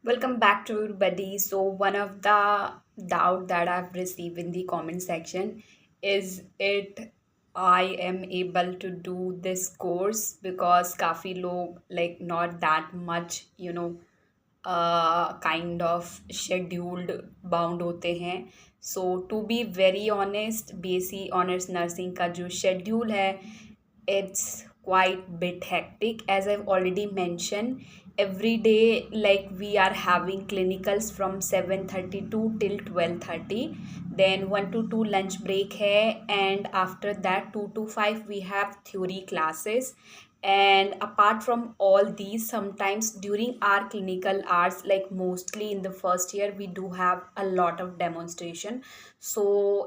Welcome back to everybody. So one of the doubt that I've received in the comment section is it I am able to do this course because काफी लोग like not that much kind of scheduled bound होते हैं. So to be very honest, BSc Honors Nursing का जो schedule है it's quite bit hectic. As I've already mentioned, every day like we are having clinicals from 7:30 to till 12:30, then 1 to 2 lunch break hai, and after that 2 to 5 we have theory classes. And apart from all these, sometimes during our clinical hours, like mostly in the first year, we do have a lot of demonstration. So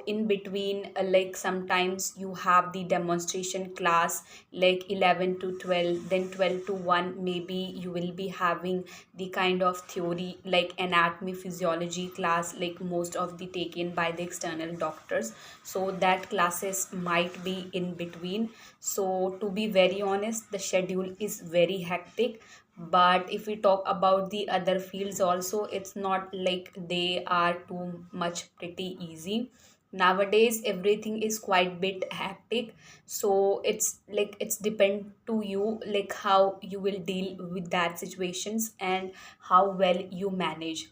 in between, like sometimes you have the demonstration class like 11 to 12, then 12 to 1 maybe you will be having the kind of theory like anatomy physiology class, like most of the taken by the external doctors, so that classes might be in between. So to be very honest, the schedule is very hectic. But if we talk about the other fields also, it's not like they are too much pretty easy. Nowadays everything is quite bit hectic, so it's like it's depend to you like how you will deal with that situations and how well you manage.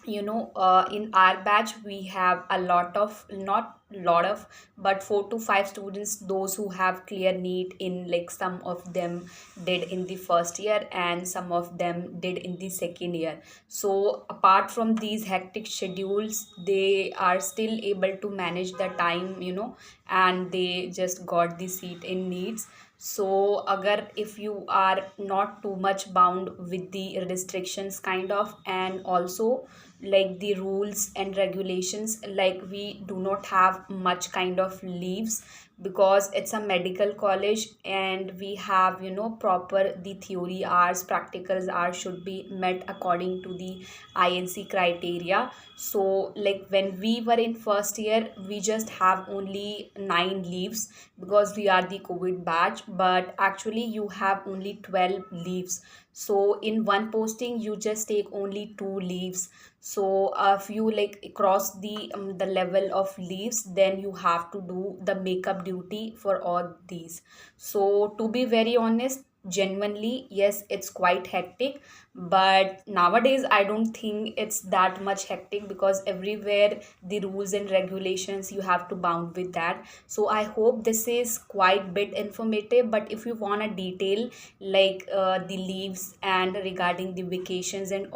In our batch we have a lot of, not lot of, but 4 to 5 students those who have clear need in, like some of them did in the first year and some of them did in the second year. So apart from these hectic schedules, they are still able to manage the time, and they just got the seat in needs. So agar if you are not too much bound with the restrictions kind of, and also like the rules and regulations, like we do not have much kind of leaves because it's a medical college, and we have proper the theory hours, practicals hours should be met according to the INC criteria. So like when we were in first year, we just have only 9 leaves because we are the COVID batch, but actually you have only 12 leaves. So in one posting you just take only 2 leaves. So if you like cross the level of leaves, then you have to do the makeup duty for all these. So to be very honest, genuinely yes, it's quite hectic, but nowadays I don't think it's that much hectic because everywhere the rules and regulations you have to bound with that. So I hope this is quite bit informative, but if you want a detail like the leaves and regarding the vacations and